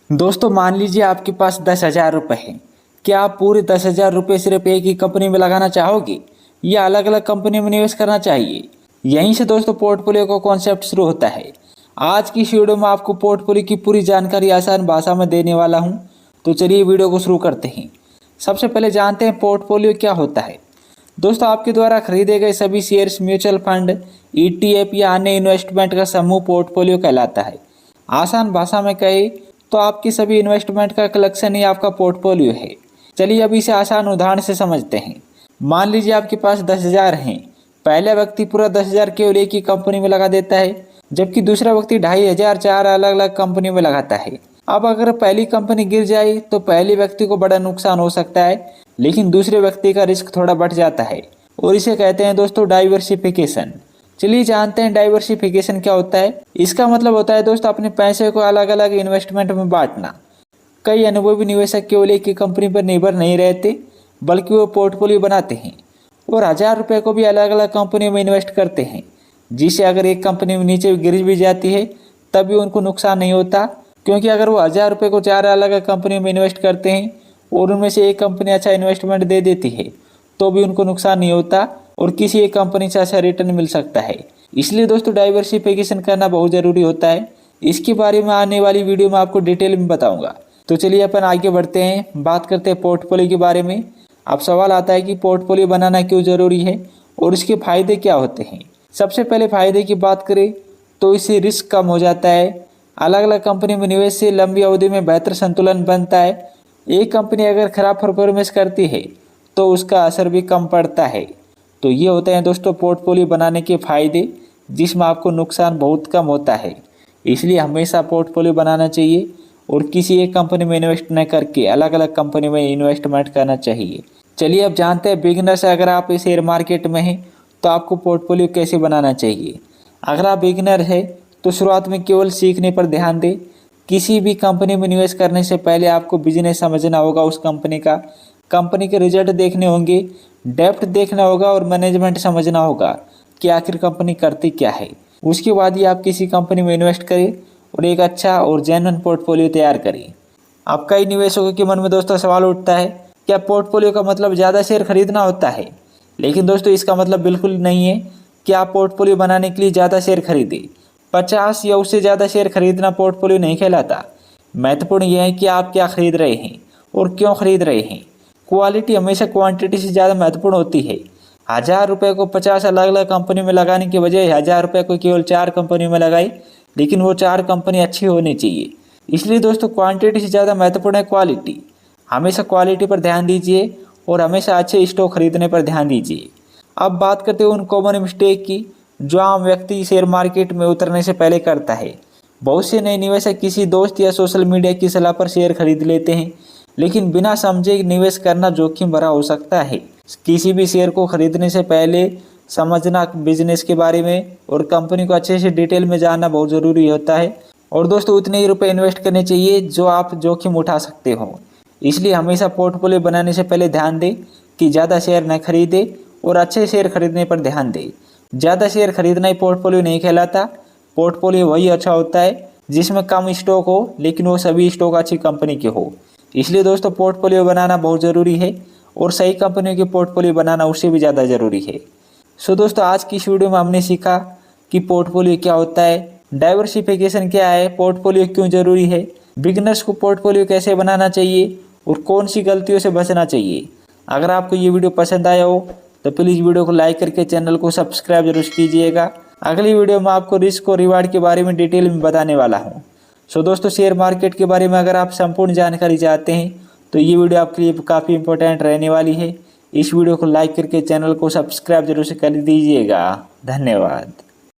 दोस्तों मान लीजिए आपके पास 10,000 रुपये हैं। क्या आप पूरे 10,000 रुपये सिर्फ एक ही कंपनी में लगाना चाहोगे या अलग अलग कंपनी में निवेश करना चाहिए? यहीं से दोस्तों पोर्टफोलियो का कॉन्सेप्ट शुरू होता है। आज की इस वीडियो में आपको पोर्टफोलियो की पूरी जानकारी आसान भाषा में देने वाला हूं। तो चलिए वीडियो को शुरू करते हैं। सबसे पहले जानते हैं पोर्टफोलियो क्या होता है। दोस्तों आपके द्वारा खरीदे गए सभी शेयर्स, म्यूचुअल फंड, ETF या अन्य इन्वेस्टमेंट का समूह पोर्टफोलियो कहलाता है। आसान भाषा में कहे तो आपकी सभी इन्वेस्टमेंट का कलेक्शन ही आपका पोर्टफोलियो है। चलिए अब इसे आसान उदाहरण से समझते हैं। मान लीजिए आपके पास 10,000 हैं। पहला व्यक्ति पूरा 10,000 केवल एक ही कंपनी में लगा देता है, जबकि दूसरा व्यक्ति 2,500 चार अलग अलग कंपनी में लगाता है। अब अगर पहली कंपनी गिर जाए तो पहले व्यक्ति को बड़ा नुकसान हो सकता है, लेकिन दूसरे व्यक्ति का रिस्क थोड़ा बढ़ जाता है और इसे कहते हैं दोस्तों डाइवर्सिफिकेशन। चलिए जानते हैं डाइवर्सिफिकेशन क्या होता है। इसका मतलब होता है दोस्तों अपने पैसे को अलग अलग इन्वेस्टमेंट में बांटना। कई अनुभवी निवेशक केवल एक ही कंपनी पर निर्भर नहीं रहते, बल्कि वो पोर्टफोलियो बनाते हैं और 1,000 रुपये को भी अलग अलग कंपनियों में इन्वेस्ट करते हैं, जिससे अगर एक कंपनी में नीचे गिर भी जाती है तब भी उनको नुकसान नहीं होता, क्योंकि अगर वो 1,000 रुपये को 4 अलग अलग कंपनियों में इन्वेस्ट करते हैं और उनमें से एक कंपनी अच्छा इन्वेस्टमेंट दे देती है तो भी उनको नुकसान नहीं होता और किसी एक कंपनी से अच्छा रिटर्न मिल सकता है। इसलिए दोस्तों डाइवर्सिफिकेशन करना बहुत ज़रूरी होता है। इसके बारे में आने वाली वीडियो में आपको डिटेल में बताऊंगा। तो चलिए अपन आगे बढ़ते हैं, बात करते हैं पोर्टफोलियो के बारे में। अब सवाल आता है कि पोर्टफोलियो बनाना क्यों ज़रूरी है और इसके फ़ायदे क्या होते हैं। सबसे पहले फ़ायदे की बात करें तो इससे रिस्क कम हो जाता है। अलग अलग कंपनी में निवेश से लंबी अवधि में बेहतर संतुलन बनता है। एक कंपनी अगर खराब परफॉर्मेंस करती है तो उसका असर भी कम पड़ता है। तो ये होते हैं दोस्तों पोर्टफोलियो बनाने के फ़ायदे, जिसमें आपको नुकसान बहुत कम होता है। इसलिए हमेशा पोर्टफोलियो बनाना चाहिए और किसी एक कंपनी में इन्वेस्ट न करके अलग अलग कंपनी में इन्वेस्टमेंट करना चाहिए। चलिए अब जानते हैं बिगिनर से अगर आप शेयर मार्केट में हैं तो आपको पोर्टफोलियो कैसे बनाना चाहिए। अगर आप बिगिनर है तो शुरुआत में केवल सीखने पर ध्यान दें। किसी भी कंपनी में निवेश करने से पहले आपको बिजनेस समझना होगा, उस कंपनी के रिजल्ट देखने होंगे, डेप्थ देखना होगा और मैनेजमेंट समझना होगा कि आखिर कंपनी करती क्या है। उसके बाद ही आप किसी कंपनी में इन्वेस्ट करें और एक अच्छा और जेन्युइन पोर्टफोलियो तैयार करें। अब कई निवेशकों के मन में दोस्तों सवाल उठता है, क्या पोर्टफोलियो का मतलब ज़्यादा शेयर खरीदना होता है? लेकिन दोस्तों इसका मतलब बिल्कुल नहीं है कि आप पोर्टफोलियो बनाने के लिए ज़्यादा शेयर खरीदें। 50 या उससे ज़्यादा शेयर खरीदना पोर्टफोलियो नहीं कहलाता। महत्वपूर्ण यह है कि आप क्या खरीद रहे हैं और क्यों खरीद रहे हैं। क्वालिटी हमेशा क्वांटिटी से ज़्यादा महत्वपूर्ण होती है। 1,000 रुपये को 50 अलग अलग कंपनी में लगाने के बजाय 1,000 रुपये को केवल 4 कंपनी में लगाई, लेकिन वो 4 कंपनी अच्छी होनी चाहिए। इसलिए दोस्तों क्वांटिटी से ज़्यादा महत्वपूर्ण है क्वालिटी। हमेशा क्वालिटी पर ध्यान दीजिए और हमेशा अच्छे स्टॉक खरीदने पर ध्यान दीजिए। अब बात करते हैं उन कॉमन मिस्टेक की जो आम व्यक्ति शेयर मार्केट में उतरने से पहले करता है। बहुत से नए निवेशक किसी दोस्त या सोशल मीडिया की सलाह पर शेयर खरीद लेते हैं, लेकिन बिना समझे निवेश करना जोखिम भरा हो सकता है। किसी भी शेयर को खरीदने से पहले समझना बिजनेस के बारे में और कंपनी को अच्छे से डिटेल में जानना बहुत ज़रूरी होता है। और दोस्तों उतने ही रुपए इन्वेस्ट करने चाहिए जो आप जोखिम उठा सकते हो। इसलिए हमेशा पोर्टफोलियो बनाने से पहले ध्यान दें कि ज़्यादा शेयर न खरीदें और अच्छे शेयर खरीदने पर ध्यान दें। ज़्यादा शेयर खरीदना ही पोर्टफोलियो नहीं कहलाता। पोर्टफोलियो वही अच्छा होता है जिसमें कम स्टॉक हो, लेकिन वो सभी स्टॉक अच्छी कंपनी के हो। इसलिए दोस्तों पोर्टफोलियो बनाना बहुत ज़रूरी है और सही कंपनियों के पोर्टफोलियो बनाना उससे भी ज़्यादा ज़रूरी है। सो दोस्तों आज की इस वीडियो में हमने सीखा कि पोर्टफोलियो क्या होता है, डाइवर्सिफिकेशन क्या है, पोर्टफोलियो क्यों ज़रूरी है, बिगिनर्स को पोर्टफोलियो कैसे बनाना चाहिए और कौन सी गलतियों से बचना चाहिए। अगर आपको ये वीडियो पसंद आया हो तो प्लीज़ वीडियो को लाइक करके चैनल को सब्सक्राइब जरूर कीजिएगा। अगली वीडियो में आपको रिस्क और रिवार्ड के बारे में डिटेल में बताने वाला हूँ। सो दोस्तों शेयर मार्केट के बारे में अगर आप संपूर्ण जानकारी चाहते हैं तो ये वीडियो आपके लिए काफ़ी इंपॉर्टेंट रहने वाली है। इस वीडियो को लाइक करके चैनल को सब्सक्राइब जरूर से कर दीजिएगा। धन्यवाद।